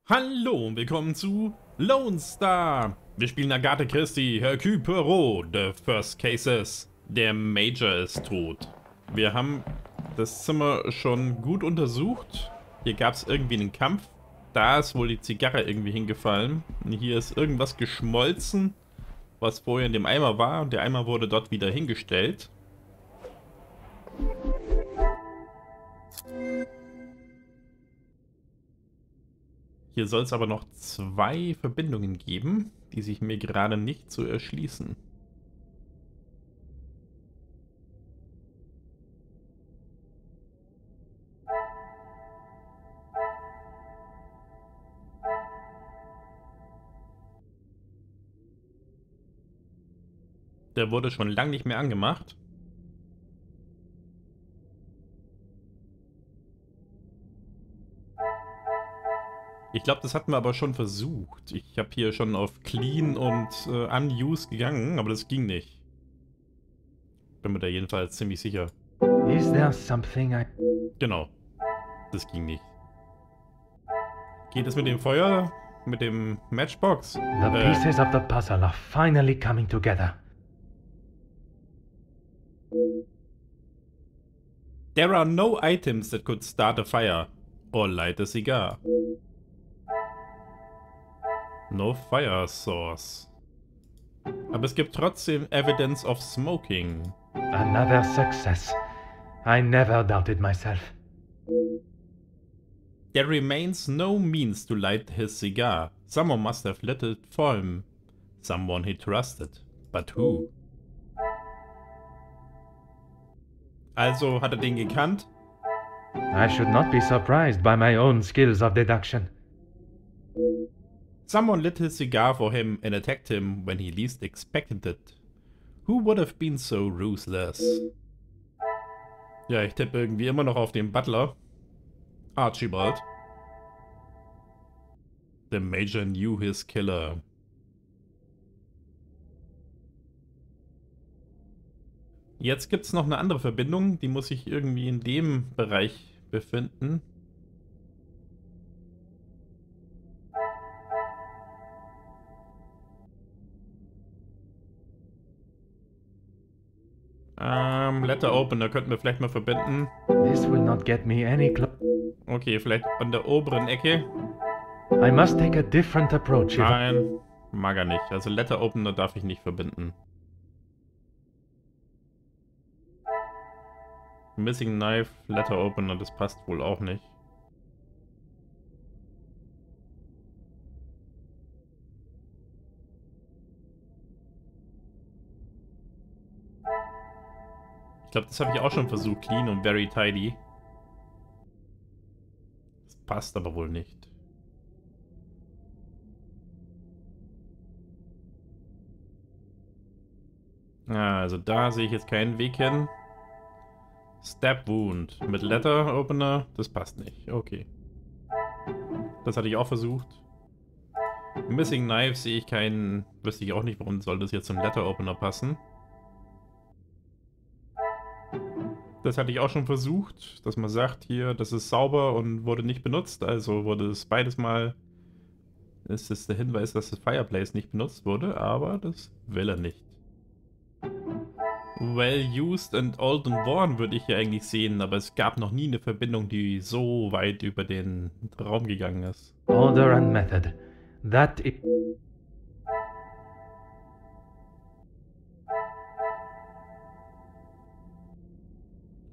Hallo und willkommen zu Lonestar. Wir spielen Agatha Christie, Hercule Poirot, The First Cases. Der Major ist tot. Wir haben das Zimmer schon gut untersucht. Hier gab es irgendwie einen Kampf. Da ist wohl die Zigarre irgendwie hingefallen. Und hier ist irgendwas geschmolzen, was vorher in dem Eimer war. Und der Eimer wurde dort wieder hingestellt. Hier soll es aber noch zwei Verbindungen geben, die sich mir gerade nicht so erschließen. Der wurde schon lange nicht mehr angemacht. Ich glaube, das hatten wir aber schon versucht. Ich habe hier schon auf Clean und Unused gegangen, aber das ging nicht. Bin mir da jedenfalls ziemlich sicher. Is there something I... Genau. Das ging nicht. Geht es mit dem Feuer? Mit dem Matchbox? The pieces of the puzzle are finally coming together. There are no items that could start a fire or light a cigar. No fire source. Aber es gibt trotzdem Evidence of smoking. Another success. I never doubted myself. There remains no means to light his cigar. Someone must have lit it for him. Someone he trusted. But who? Also hat er den gekannt? I should not be surprised by my own skills of deduction. Someone lit his cigar for him and attacked him when he least expected it. Who would have been so ruthless? Ja, ich tippe irgendwie immer noch auf den Butler. Archibald. The Major knew his killer. Jetzt gibt es noch eine andere Verbindung, die muss sich irgendwie in dem Bereich befinden. Letter Opener könnten wir vielleicht mal verbinden. This will not get me any Okay, vielleicht an der oberen Ecke. I must take a different approach. Nein, mag er nicht. Also Letter Opener darf ich nicht verbinden. Missing Knife, Letter Opener, das passt wohl auch nicht. Ich glaube, das habe ich auch schon versucht. Clean und very tidy. Das passt aber wohl nicht. Also da sehe ich jetzt keinen Weg hin. Stab Wound mit Letter Opener, das passt nicht. Okay. Das hatte ich auch versucht. Missing Knife sehe ich keinen... Wüsste ich auch nicht, warum soll das jetzt zum Letter Opener passen. Das hatte ich auch schon versucht, dass man sagt, hier, das ist sauber und wurde nicht benutzt. Also wurde es beides mal... Ist es der Hinweis, dass das Fireplace nicht benutzt wurde, aber das will er nicht. Well used and old and worn würde ich ja eigentlich sehen, aber es gab noch nie eine Verbindung, die so weit über den Raum gegangen ist. Order and method. That is...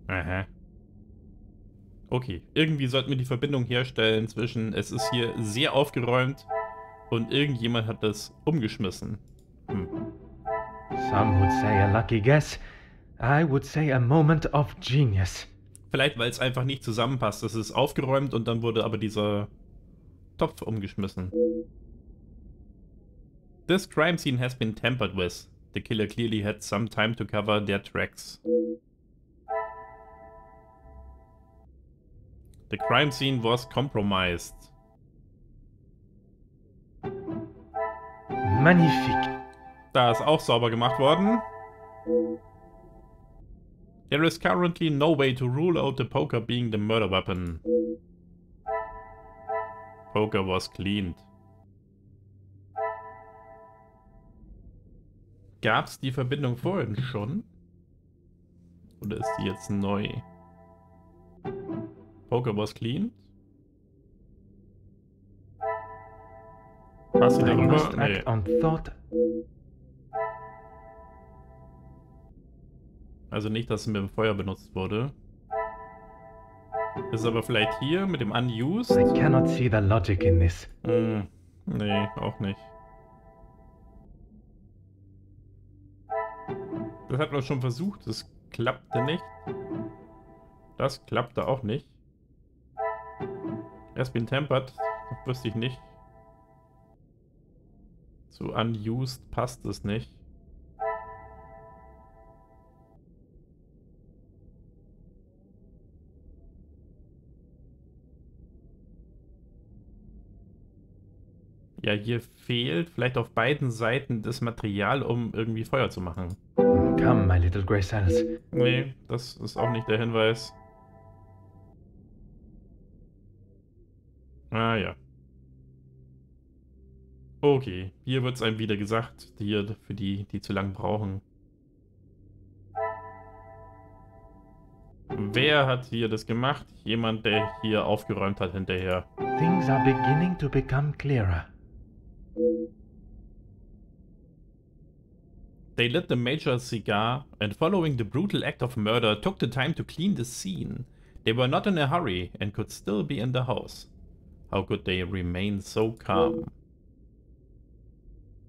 Aha. Okay, irgendwie sollten wir die Verbindung herstellen zwischen es ist hier sehr aufgeräumt und irgendjemand hat das umgeschmissen. Some would say a lucky guess. I would say a moment of genius. Vielleicht, weil es einfach nicht zusammenpasst. Es ist aufgeräumt und dann wurde aber dieser Topf umgeschmissen. This crime scene has been tampered with. The killer clearly had some time to cover their tracks. The crime scene was compromised. Magnifique. Da ist auch sauber gemacht worden. There is currently no way to rule out the poker being the murder weapon. Poker was cleaned. Gab's die Verbindung vorhin schon? Oder ist die jetzt neu? Poker was cleaned? Passt sie darüber? Nee. Also nicht, dass es mit dem Feuer benutzt wurde. Ist aber vielleicht hier mit dem unused? I cannot see the logic in this. Nee, auch nicht. Das hat man schon versucht, das klappte nicht. Das klappte auch nicht. Has been tempered, das wüsste ich nicht. Zu unused passt es nicht. Ja, hier fehlt vielleicht auf beiden Seiten das Material, um irgendwie Feuer zu machen. Come, my little grey cells. Nee, das ist auch nicht der Hinweis. Ah ja. Okay, hier wird es einem wieder gesagt, hier für die, die zu lang brauchen. Wer hat hier das gemacht? Jemand, der hier aufgeräumt hat hinterher. Things are beginning to become clearer. They lit the major cigar and following the brutal act of murder took the time to clean the scene. They were not in a hurry and could still be in the house. How could they remain so calm?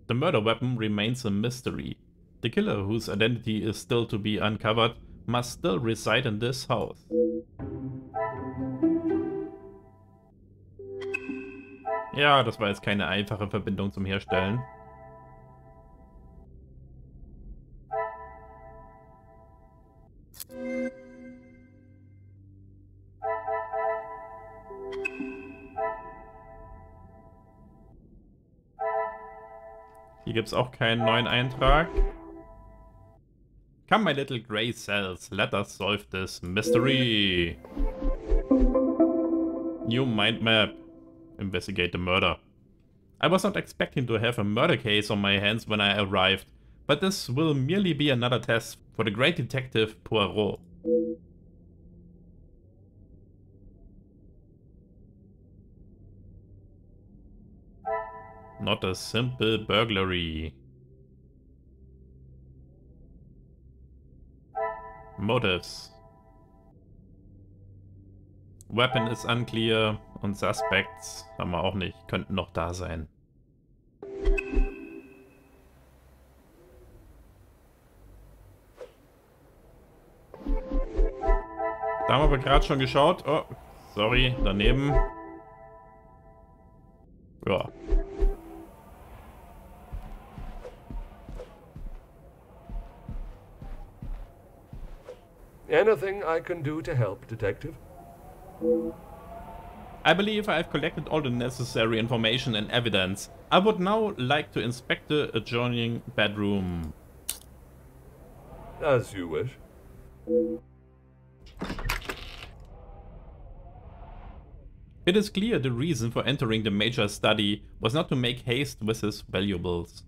The murder weapon remains a mystery. The killer, whose identity is still to be uncovered, must still reside in this house. Ja, das war jetzt keine einfache Verbindung zum Herstellen. Hier gibt es auch keinen neuen Eintrag. Come, my little grey cells, let us solve this mystery. New mind map. Investigate the murder. I was not expecting to have a murder case on my hands when I arrived, but this will merely be another test for the great detective Poirot. Not a simple burglary. Motives. Weapon is unclear und Suspects haben wir auch nicht, könnten noch da sein. Da haben wir aber gerade schon geschaut. Oh, sorry, daneben. Ja. Anything I can do to help, Detective? I believe I've collected all the necessary information and evidence. I would now like to inspect the adjoining bedroom. As you wish. It is clear the reason for entering the major's study was not to make haste with his valuables.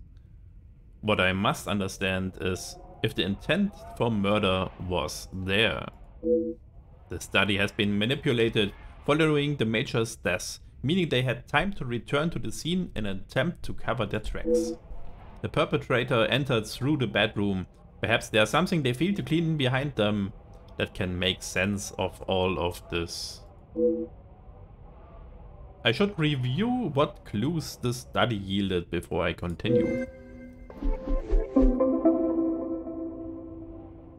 What I must understand is if the intent for murder was there. The study has been manipulated following the major's death, meaning they had time to return to the scene in an attempt to cover their tracks. The perpetrator entered through the bedroom. Perhaps there's something they failed to clean behind them that can make sense of all of this. I should review what clues the study yielded before I continue.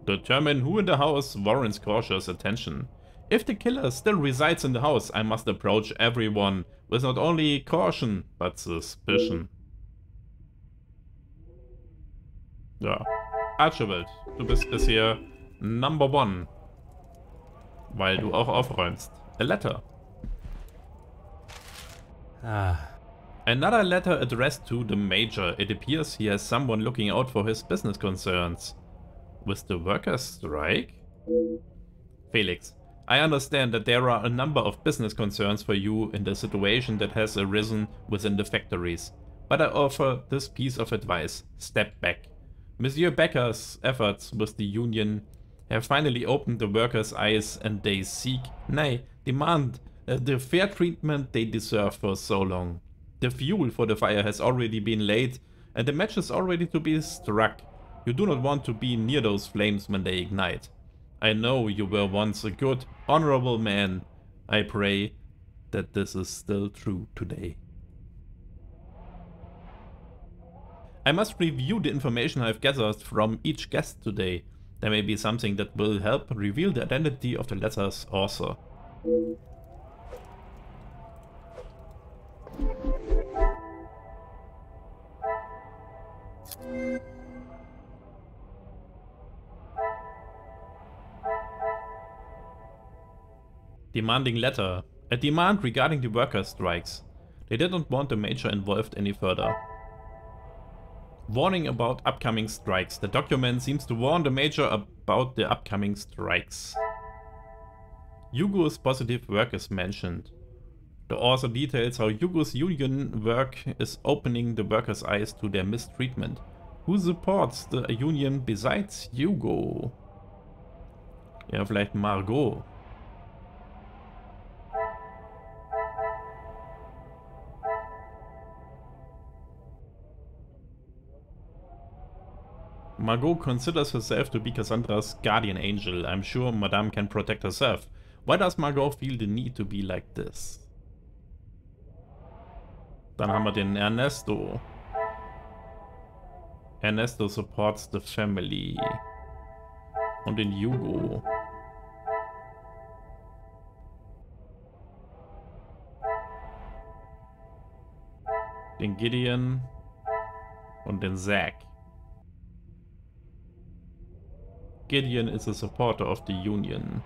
Determine who in the house warrants cautious attention. If the killer still resides in the house, I must approach everyone with not only caution, but suspicion. Ja, Archibald, du bist bisher Number 1. Weil du auch aufräumst. A letter. Another letter addressed to the Major. It appears he has someone looking out for his business concerns. With the workers' strike? Felix, I understand that there are a number of business concerns for you in the situation that has arisen within the factories, but I offer this piece of advice: step back. Monsieur Becker's efforts with the union have finally opened the workers' eyes, and they seek, nay, demand, the fair treatment they deserve for so long. The fuel for the fire has already been laid, and the match is already to be struck. You do not want to be near those flames when they ignite. I know you were once a good, honorable man. I pray that this is still true today. I must review the information I've gathered from each guest today. There may be something that will help reveal the identity of the letter's author. Demanding letter. A demand regarding the workers' strikes. They didn't want the major involved any further. Warning about upcoming strikes. The document seems to warn the major about the upcoming strikes. Hugo's positive work is mentioned. The author details how Hugo's union work is opening the workers' eyes to their mistreatment. Who supports the union besides Hugo? Ja, vielleicht Margot. Margot considers herself to be Cassandra's guardian angel. I'm sure Madame can protect herself. Why does Margot feel the need to be like this? Dann haben wir den Ernesto. Ernesto supports the family. Und den Hugo. Den Gideon. Und den Zack. Gideon is a supporter of the union.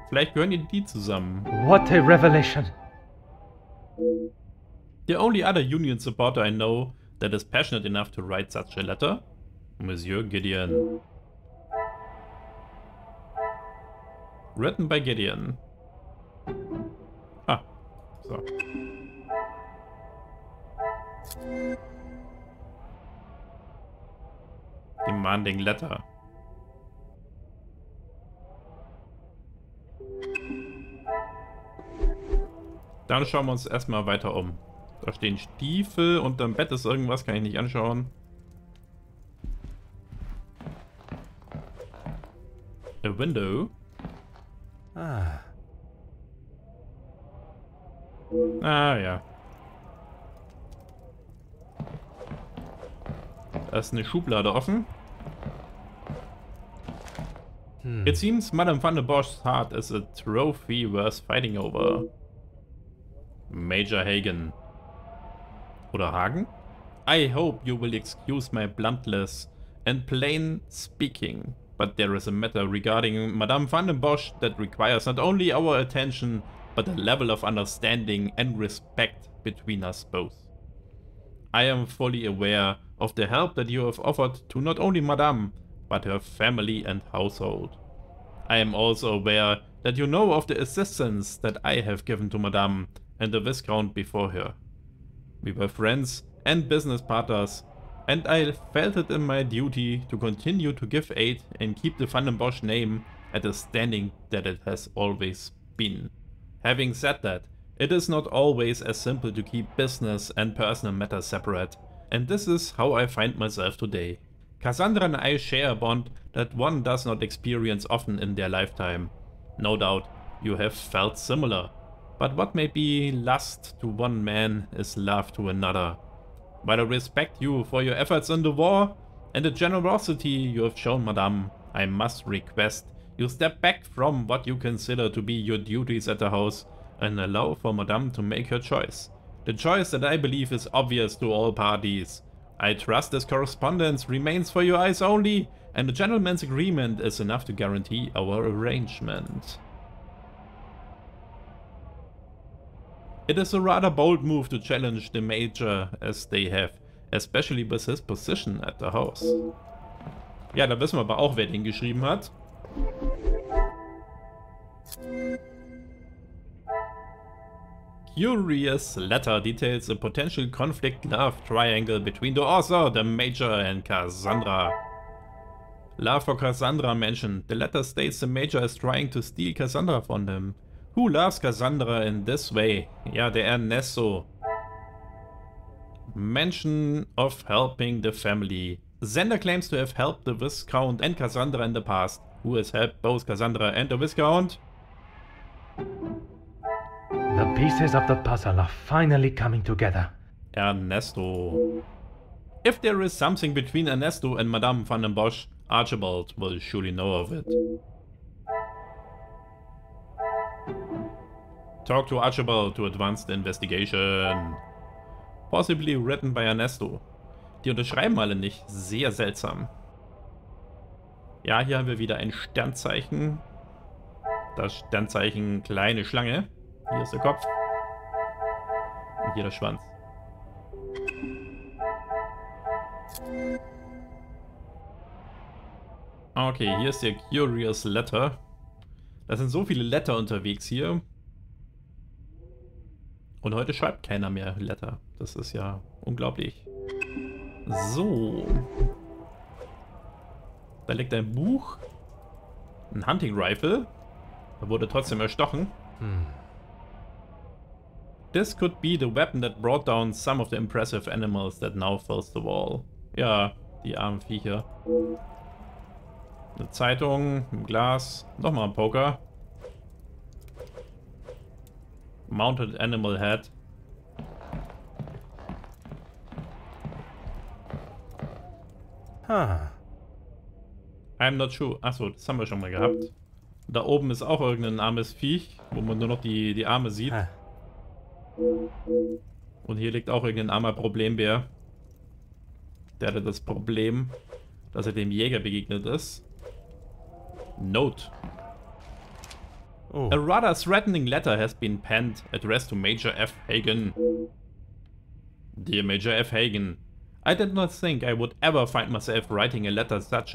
Vielleicht gehören die zusammen. What a revelation! The only other union supporter I know that is passionate enough to write such a letter? Monsieur Gideon. Written by Gideon. Ah, so. Demanding letter. Dann schauen wir uns erstmal weiter um. Da stehen Stiefel, unterm Bett ist irgendwas, kann ich nicht anschauen. A window. Ah ja. Da ist eine Schublade offen. It seems Madame van der Bosch's heart is a trophy worth fighting over. Major Hagen. Oder Hagen? I hope you will excuse my bluntness and plain speaking, but there is a matter regarding Madame van der Bosch that requires not only our attention, but a level of understanding and respect between us both. I am fully aware of the help that you have offered to not only Madame, but her family and household. I am also aware that you know of the assistance that I have given to Madame and the Viscount before her. We were friends and business partners, and I felt it in my duty to continue to give aid and keep the Van den Bosch name at the standing that it has always been. Having said that, it is not always as simple to keep business and personal matters separate, and this is how I find myself today. Cassandra and I share a bond that one does not experience often in their lifetime. No doubt you have felt similar, but what may be lust to one man is love to another. While I respect you for your efforts in the war and the generosity you have shown, Madame, I must request you step back from what you consider to be your duties at the house and allow for Madame to make her choice. The choice that I believe is obvious to all parties. I trust this correspondence remains for your eyes only, and the gentleman's agreement is enough to guarantee our arrangement. It is a rather bold move to challenge the Major, as they have especially with his position at the house. Ja, da wissen wir aber auch, wer den geschrieben hat. Curious letter details a potential conflict love triangle between the author, the Major, and Cassandra. Love for Cassandra mentioned. The letter states the Major is trying to steal Cassandra from him. Who loves Cassandra in this way? Ja, der Ernesto. Mention of helping the family. Sender claims to have helped the Viscount and Cassandra in the past. Who has helped both Cassandra and the Viscount? The pieces of the puzzle are finally coming together. Ernesto. If there is something between Ernesto and Madame van den Bosch, Archibald will surely know of it. Talk to Archibald to advance the investigation. Possibly written by Ernesto. Die unterschreiben alle nicht. Sehr seltsam. Ja, hier haben wir wieder ein Sternzeichen. Das Sternzeichen kleine Schlange. Hier ist der Kopf. Und hier der Schwanz. Okay, hier ist der Curious Letter. Da sind so viele Letter unterwegs hier. Und heute schreibt keiner mehr Letter. Das ist ja unglaublich. So. Da liegt ein Buch. Ein Hunting Rifle. Er wurde trotzdem erstochen. This could be the weapon that brought down some of the impressive animals that now fills the wall. Ja, die armen Viecher. Eine Zeitung, ein Glas, nochmal ein Poker. Mounted Animal Head. I'm not sure. Achso, das haben wir schon mal gehabt. Da oben ist auch irgendein armes Viech, wo man nur noch die Arme sieht. Und hier liegt auch irgendein armer Problembär. Der hatte das Problem, dass er dem Jäger begegnet ist. Note. Oh. A rather threatening letter has been penned, addressed to Major F. Hagen. Dear Major F. Hagen, I did not think I would ever find myself writing a letter such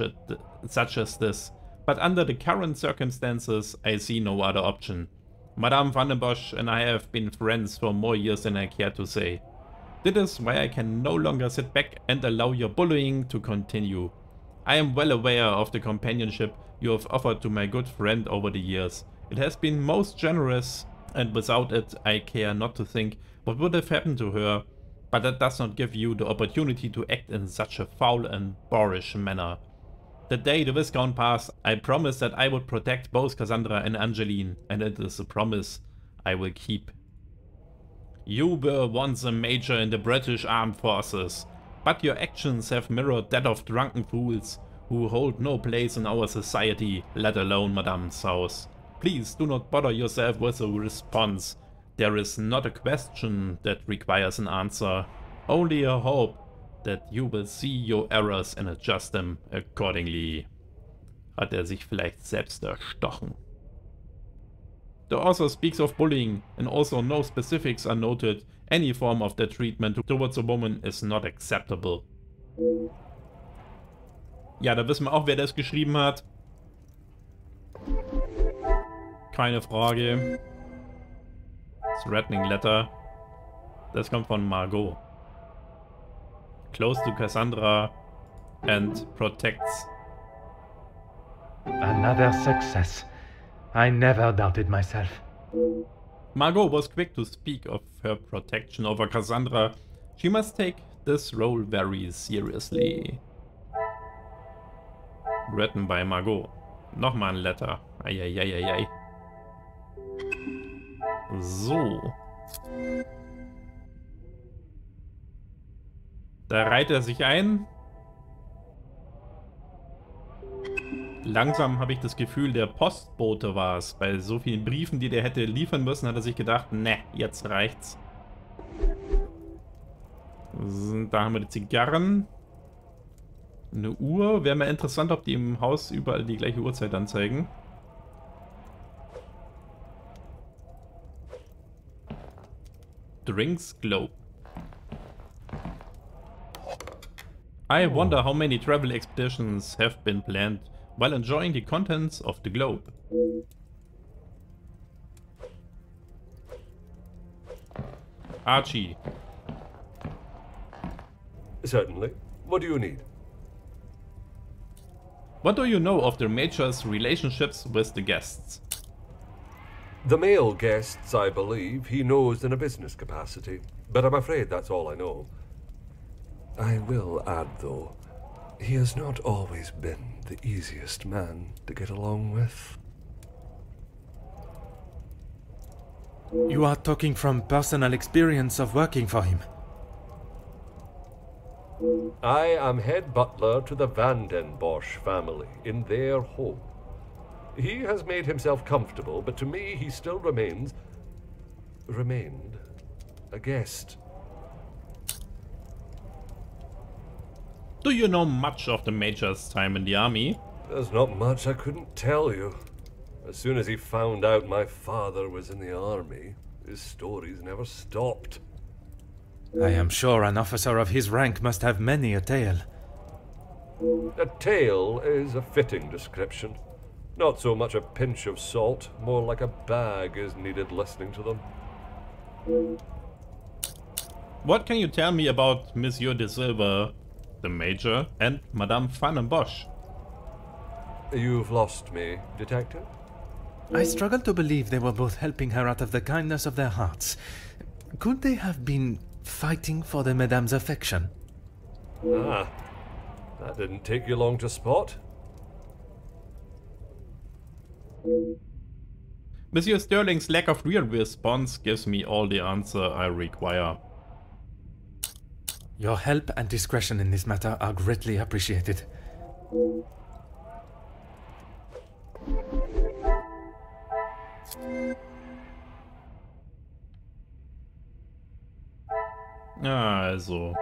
as this, but under the current circumstances, I see no other option. Madame van den Bosch and I have been friends for more years than I care to say. This is why I can no longer sit back and allow your bullying to continue. I am well aware of the companionship you have offered to my good friend over the years. It has been most generous, and without it I care not to think what would have happened to her, but that does not give you the opportunity to act in such a foul and boorish manner. The day the Viscount passed, I promised that I would protect both Cassandra and Angeline, and it is a promise I will keep. You were once a major in the British Armed Forces, but your actions have mirrored that of drunken fools who hold no place in our society, let alone Madame's house. Please do not bother yourself with a response. There is not a question that requires an answer, only a hope that you will see your errors and adjust them accordingly. Hat er sich vielleicht selbst erstochen? The author speaks of bullying, and also no specifics are noted. Any form of that treatment towards a woman is not acceptable. Ja, da wissen wir auch, wer das geschrieben hat. Keine Frage. Threatening Letter. Das kommt von Margot. Close to Cassandra and protects. Another success. I never doubted myself. Margot was quick to speak of her protection over Cassandra. She must take this role very seriously. Written by Margot. Nochmal ein Letter. Eieieiei. So. Da reiht er sich ein. Langsam habe ich das Gefühl, der Postbote war es. Bei so vielen Briefen, die der hätte liefern müssen, hat er sich gedacht, ne, jetzt reicht's. Da haben wir die Zigarren. Eine Uhr. Wäre mir interessant, ob die im Haus überall die gleiche Uhrzeit anzeigen. Drinks Globe. I wonder how many travel expeditions have been planned while enjoying the contents of the globe. Archie. Certainly. What do you need? What do you know of the Major's relationships with the guests? The male guests, I believe, he knows in a business capacity, but I'm afraid that's all I know. I will add, though, he has not always been the easiest man to get along with. You are talking from personal experience of working for him. I am head butler to the Bosch family in their home. He has made himself comfortable, but to me he still remained a guest. Do you know much of the Major's time in the army? There's not much I couldn't tell you. As soon as he found out my father was in the army, his stories never stopped. I am sure an officer of his rank must have many a tale. A tale is a fitting description. Not so much a pinch of salt, more like a bag is needed listening to them. What can you tell me about Monsieur de Silva, the Major, and Madame Bosch? You've lost me, Detective? I struggle to believe they were both helping her out of the kindness of their hearts. Could they have been fighting for the Madame's affection? Ah, that didn't take you long to spot. Monsieur Sterling's lack of real response gives me all the answer I require. Your help and discretion in this matter are greatly appreciated. Also.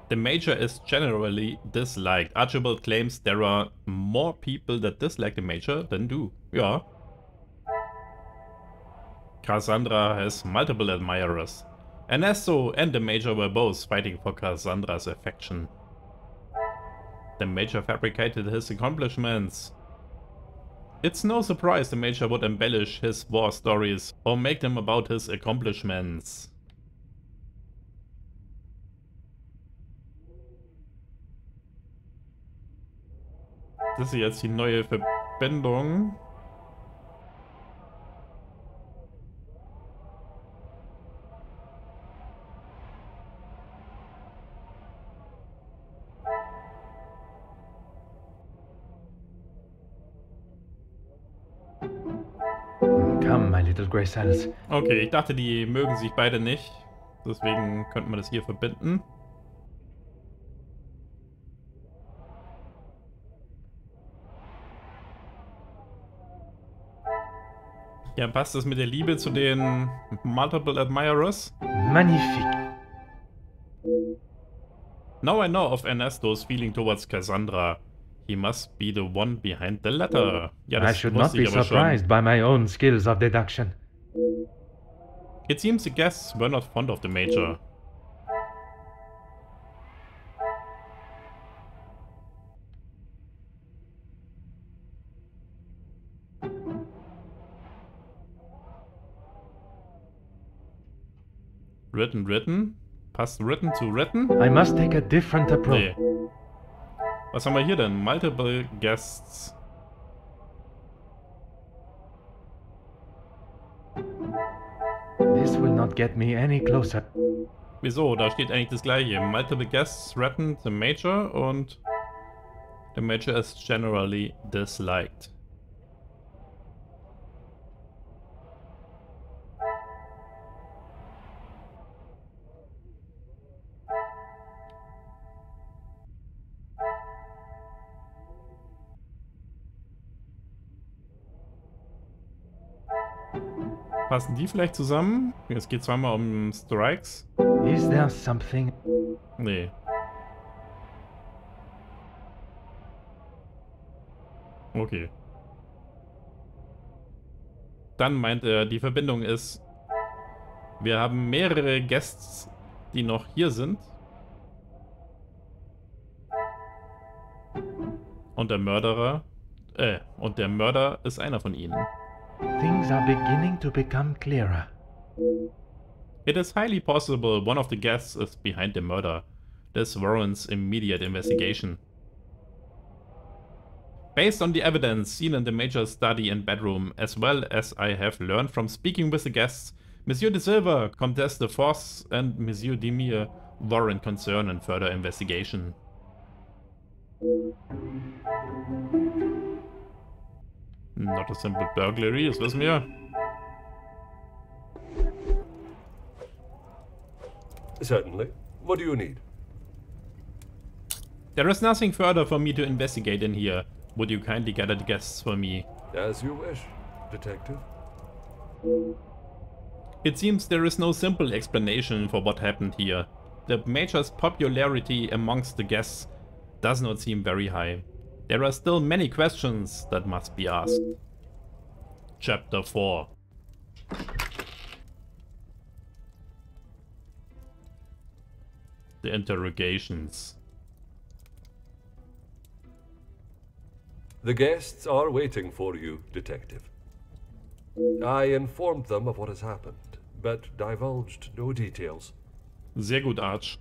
The Major is generally disliked. Archibald claims there are more people that dislike the Major than do. Ja. Cassandra has multiple admirers. Ernesto and the Major were both fighting for Cassandra's affection. The Major fabricated his accomplishments. It's no surprise the Major would embellish his war stories or make them about his accomplishments. Das ist jetzt die neue Verbindung. Come, my little grey cells. Okay, ich dachte, die mögen sich beide nicht. Deswegen könnten wir das hier verbinden. Ja, passt das mit der Liebe zu den Multiple Admirers? Magnifique. Now I know of Ernesto's feeling towards Cassandra. He must be the one behind the letter. Ja, I das should not wusste be ich aber surprised by my own skills of deduction. schon. It seems the guests were not fond of the Major. Written? Passt written zu written? I must take a different approach. Nee. Was haben wir hier denn? Multiple Guests. This will not get me any closer. Wieso? Da steht eigentlich das gleiche. Multiple Guests threaten the Major und the Major is generally disliked. Passen die vielleicht zusammen? Es geht zweimal um Strikes. Is there something? Nee. Okay. Dann meint er, die Verbindung ist, wir haben mehrere Guests, die noch hier sind. Und der Mörder ist einer von ihnen. Things are beginning to become clearer. It is highly possible one of the guests is behind the murder. This warrants immediate investigation. Based on the evidence seen in the major's study and bedroom, as well as I have learned from speaking with the guests, Monsieur de Silva, Comtesse de Fosse, and Monsieur Demir warrant concern and further investigation. Not a simple burglary, das wissen wir. Certainly. What do you need? There is nothing further for me to investigate in here. Would you kindly gather the guests for me? As you wish, Detective. It seems there is no simple explanation for what happened here. The Major's popularity amongst the guests does not seem very high. There are still many questions that must be asked. Chapter 4. The interrogations. The guests are waiting for you, Detective. I informed them of what has happened, but divulged no details. Sehr gut, Arch.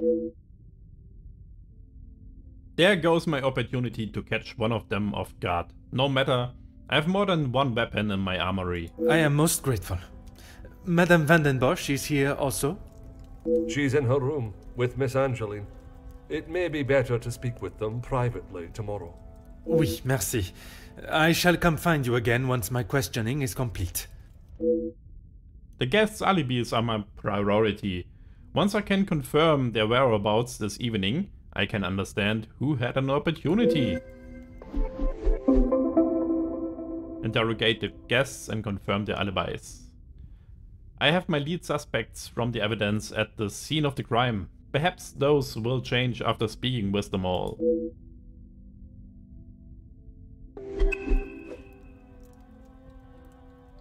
There goes my opportunity to catch one of them off guard. No matter, I have more than one weapon in my armory. I am most grateful. Madame Van den Bosch is here also? She's in her room with Miss Angeline. It may be better to speak with them privately tomorrow. Oui, merci. I shall come find you again once my questioning is complete. The guests' alibis are my priority. Once I can confirm their whereabouts this evening, I can understand who had an opportunity. Interrogate the guests and confirm their alibis. I have my lead suspects from the evidence at the scene of the crime. Perhaps those will change after speaking with them all.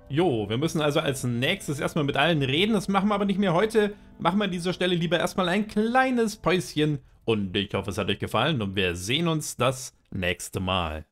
Jo, wir müssen also als nächstes erstmal mit allen reden. Das machen wir aber nicht mehr heute. Machen wir an dieser Stelle lieber erstmal ein kleines Päuschen. Und ich hoffe, es hat euch gefallen und wir sehen uns das nächste Mal.